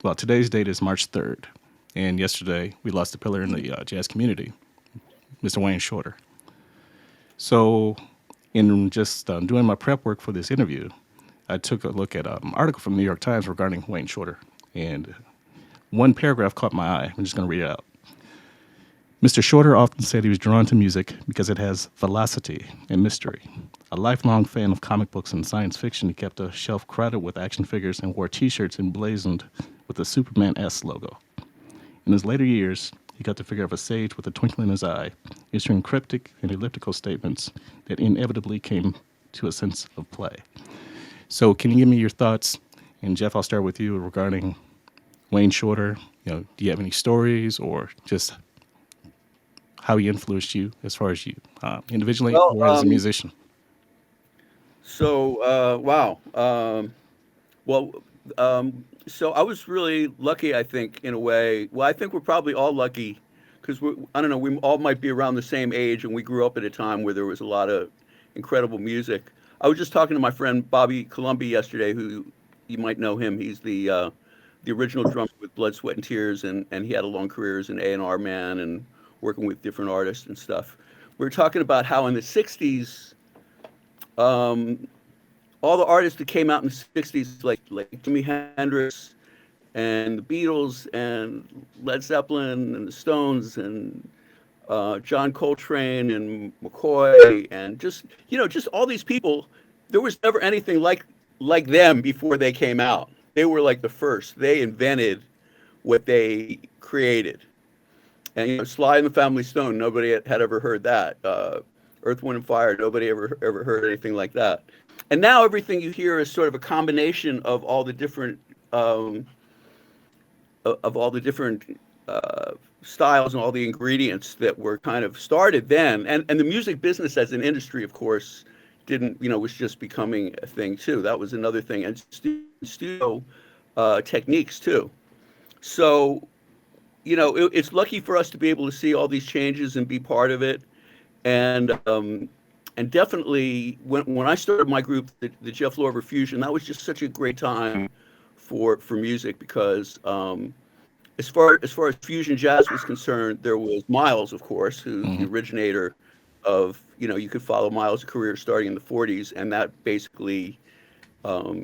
Well, today's date is March 3rd, and yesterday we lost a pillar in the jazz community, Mr. Wayne Shorter. So, in just doing my prep work for this interview, I took a look at an article from the New York Times regarding Wayne Shorter, and one paragraph caught my eye. I'm just going to read it out. Mr. Shorter often said he was drawn to music because it has velocity and mystery. A lifelong fan of comic books and science fiction, he kept a shelf crowded with action figures and wore t shirts emblazoned with the Superman S logo. In his later years, he got the figure of a sage with a twinkle in his eye, issuing cryptic and elliptical statements that inevitably came to a sense of play. So, can you give me your thoughts? And Jeff, I'll start with you regarding Wayne Shorter. Do you have any stories or just how he influenced you as far as you individually Well, or as a musician? wow. Well, so I was really lucky, I think, in a way. Well, I think we're probably all lucky because I don't know, we all might be around the same age, and we grew up at a time where there was a lot of incredible music. I was just talking to my friend Bobby Colombi yesterday, who you might know him. He's the original drummer with Blood, Sweat, and Tears, and he had a long career as an A&R man and working with different artists and stuff. We were talking about how in the '60s, um, all the artists that came out in the '60s, like Jimi Hendrix and the Beatles and Led Zeppelin and the Stones and John Coltrane and McCoy and just all these people. There was never anything like them before they came out. They were like the first. They invented what they created. And Sly and the Family Stone, nobody had ever heard that. Earth, Wind, and Fire, nobody ever heard anything like that. And now everything you hear is sort of a combination of all the different um, of all the different styles and all the ingredients that were kind of started then. And the music business as an industry, of course, didn't was just becoming a thing too. That was another thing, and studio techniques too. So it's lucky for us to be able to see all these changes and be part of it. And definitely when I started my group, the Jeff Lorber Fusion, that was just such a great time for music because as far as fusion jazz was concerned, there was Miles, of course, who's the Hmm. originator of you could follow Miles' career starting in the '40s, and that basically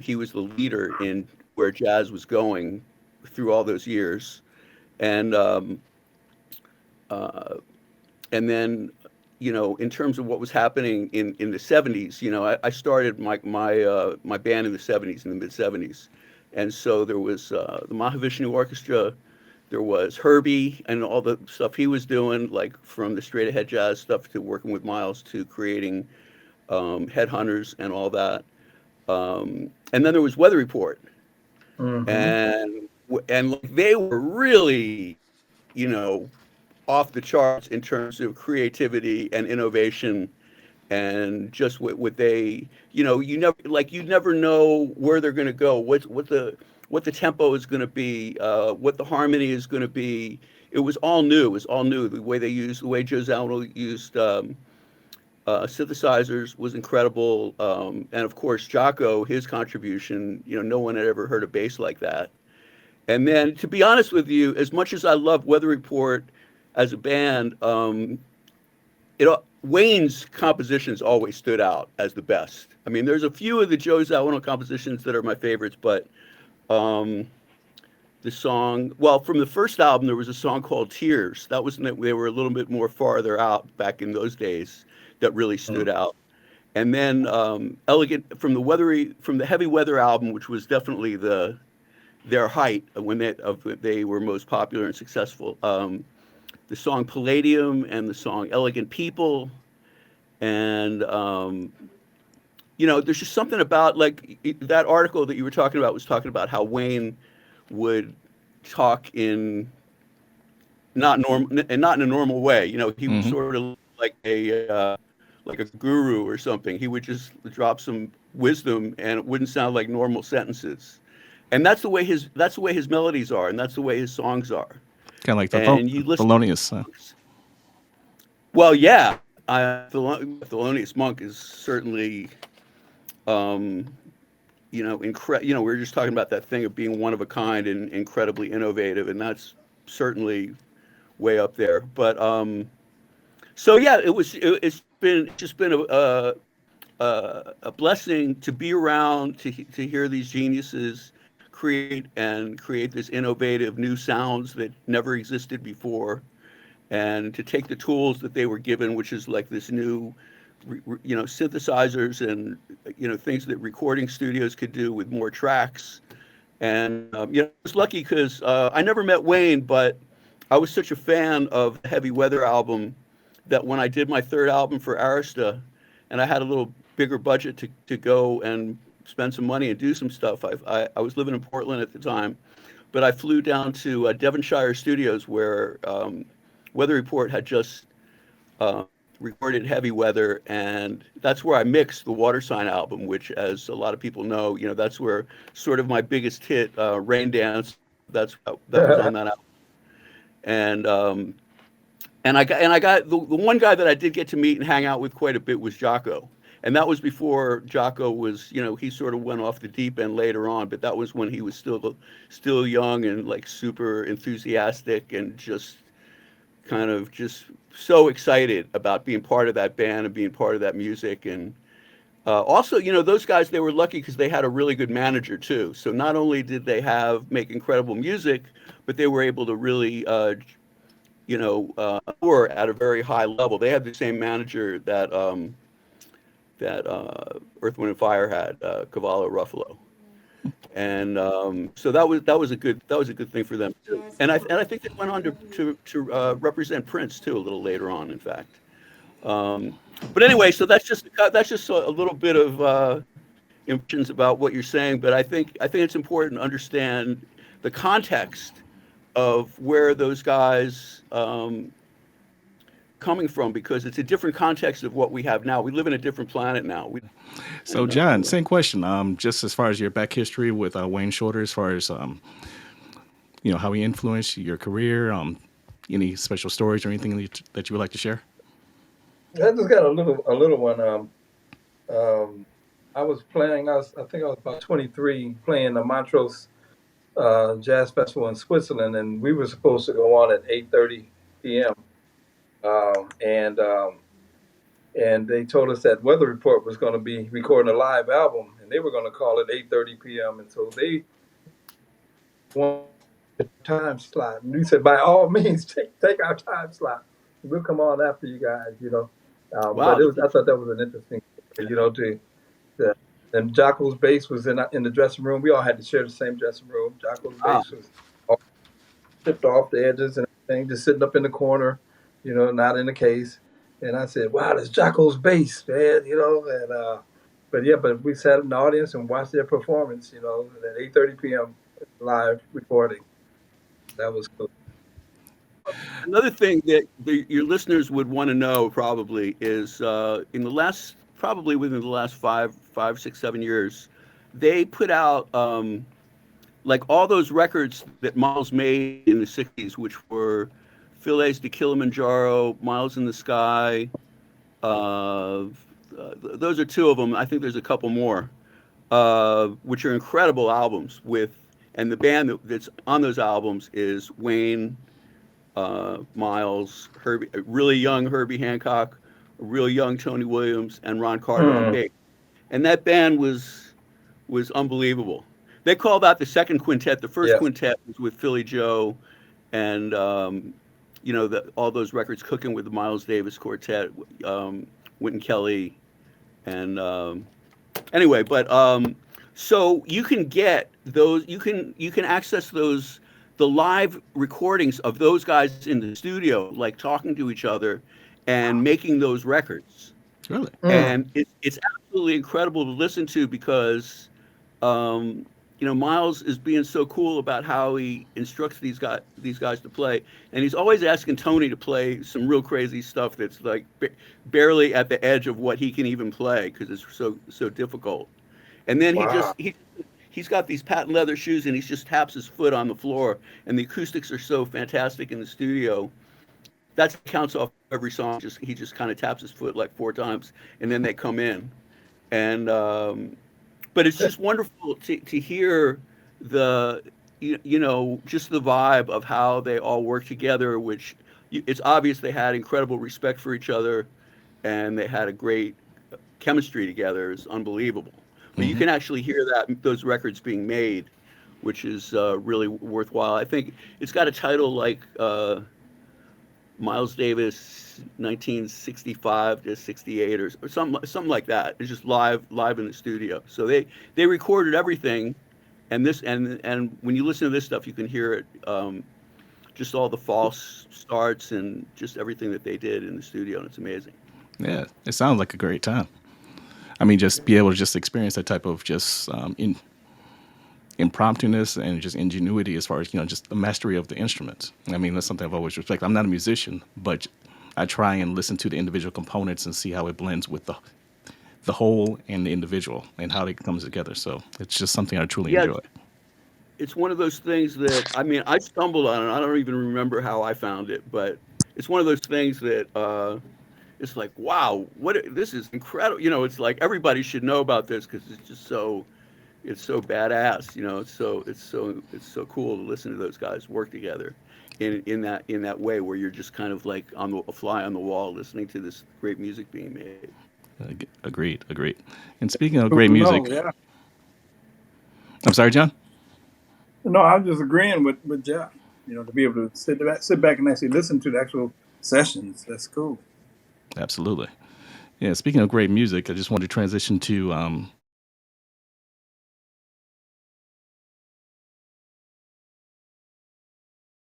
he was the leader in where jazz was going through all those years. And uh, and then in terms of what was happening in the '70s, I started my band in the '70s, in the mid '70s, and so there was the Mahavishnu Orchestra, there was Herbie and all the stuff he was doing, like from the straight ahead jazz stuff to working with Miles to creating Headhunters and all that. And then there was Weather Report, Mm-hmm. and like they were really, you know, off the charts in terms of creativity and innovation and just what they you never know where they're going to go, what the tempo is going to be, what the harmony is going to be. It was all new the way they used the way Joe Zawinul used synthesizers was incredible, and of course Jocko, his contribution, no one had ever heard a bass like that. And then, to be honest with you, as much as I love Weather Report as a band, Wayne's compositions always stood out as the best. I mean, there's a few of the Joe Zawinul compositions that are my favorites, but um, the song, well, from the first album, there was a song called Tears. That was they were a little bit more farther out back in those days that really stood out. And then Elegant from the Heavy Weather album, which was definitely their height when they were most popular and successful. The song Palladium and the song Elegant People, and there's just something about like that article that you were talking about was talking about how Wayne would talk in not normal and not in a normal way. He would Hmm. sort of like a guru or something. He would just drop some wisdom, and it wouldn't sound like normal sentences. And that's the way his melodies are, and that's the way his songs are. Kind of like the And you listen to Thelonious. songs. Well, yeah, Thelonious Monk is certainly, um, we were just talking about that thing of being one of a kind and incredibly innovative, and that's certainly way up there. But so yeah, it's just been a blessing to be around to hear these geniuses create this innovative new sounds that never existed before, and to take the tools that they were given, which is like this new, synthesizers and things that recording studios could do with more tracks. And I was lucky because I never met Wayne, but I was such a fan of the Heavy Weather album that when I did my third album for Arista, and I had a little bigger budget to go and spend some money and do some stuff. I was living in Portland at the time, but I flew down to Devonshire Studios where Weather Report had just recorded Heavy Weather, and that's where I mixed the Water Sign album, which, as a lot of people know, that's where sort of my biggest hit, Rain Dance, that was on that album. And the one guy that I did get to meet and hang out with quite a bit was Jocko. And that was before Jocko was, he sort of went off the deep end later on, but that was when he was still young and like super enthusiastic and just kind of just so excited about being part of that band and being part of that music. And also, those guys, they were lucky because they had a really good manager too. So not only did they make incredible music, but they were able to really, tour at a very high level. They had the same manager that Earth, Wind and Fire had, Cavallo Ruffalo. And so that was a good thing for them too. And I think they went on to represent Prince too a little later on, in fact. Um, but anyway, so that's just a little bit of impressions about what you're saying. But I think it's important to understand the context of where those guys coming from, because it's a different context of what we have now. We live in a different planet now. So, John, same question. Just as far as your back history with Wayne Shorter, as far as how he influenced your career, any special stories or anything that you would like to share? I just got a little one. Um, I was playing. I think I was about 23, playing the Montrose Jazz Festival in Switzerland, and we were supposed to go on at 8:30 p.m. Um, and um, and they told us that Weather Report was going to be recording a live album, and they were going to call it 8:30 p.m. And so they wanted a time slot, and we said, by all means, take our time slot. We'll come on after you guys. But Wow, it was I thought that was an interesting, the and Jocko's bass was in the dressing room. We all had to share the same dressing room. Jocko's wow. bass was all chipped off the edges and everything, just sitting up in the corner, not in the case. And I said, "Wow, that's Jocko's bass, man." But we sat in the audience and watched their performance, at 8:30 p.m. live recording. That was cool. Another thing that your listeners would want to know probably is probably within the last 5, 6, 7 years, they put out like all those records that Miles made in the '60s, which were Philae's to Kilimanjaro, Miles in the Sky. Uh, those are two of them. I think there's a couple more, which are incredible albums and the band that's on those albums is Wayne, Miles, Herbie, a really young Herbie Hancock, a real young Tony Williams, and Ron Carter on Hmm. bass. And that band was unbelievable. They called out the second quintet. The first Yeah. quintet was with Philly Joe, and all those records, Cooking with the Miles Davis Quartet, Wynton Kelly, and anyway, but so you can get those. You can access those, the live recordings of those guys in the studio, like talking to each other and making those records. Really? Mm. And it's absolutely incredible to listen to because um, Miles is being so cool about how he instructs these guys to play, and he's always asking Tony to play some real crazy stuff that's like barely at the edge of what he can even play because it's so difficult. And then Wow. he's got these patent leather shoes and he just taps his foot on the floor, and the acoustics are so fantastic in the studio. That counts off every song. He just kind of taps his foot like 4 times, and then they come in. And but it's just wonderful to hear the just the vibe of how they all work together, which it's obvious they had incredible respect for each other, and they had a great chemistry together. Is unbelievable. But you Hmm. can actually hear that those records being made, which is really worthwhile. I think it's got a title like Miles Davis 1965 to 68 or something like that. It's just live in the studio. So they recorded everything, and when you listen to this stuff, you can hear it, just all the false starts and just everything that they did in the studio, and it's amazing. Yeah, it sounds like a great time. I mean, just be able to just experience that type of just impromptuness and just ingenuity as far as just the mastery of the instruments. I mean, that's something I've always respected. I'm not a musician, but I try and listen to the individual components and see how it blends with the whole and the individual and how it comes together. So it's just something I truly Yeah, enjoy. it's one of those things that I mean I stumbled on it. I don't even remember how I found it, but it's one of those things that it's like, wow, this is incredible. It's like everybody should know about this because it's so badass. It's so cool to listen to those guys work together in that way where you're just kind of like on a fly on the wall listening to this great music being made. Agreed, agreed. And speaking of great No, music, yeah. I'm sorry, John. No, I'm just agreeing with Jeff. To be able to sit back and actually listen to the actual sessions. That's cool. Absolutely. Yeah. Speaking of great music, I just wanted to transition to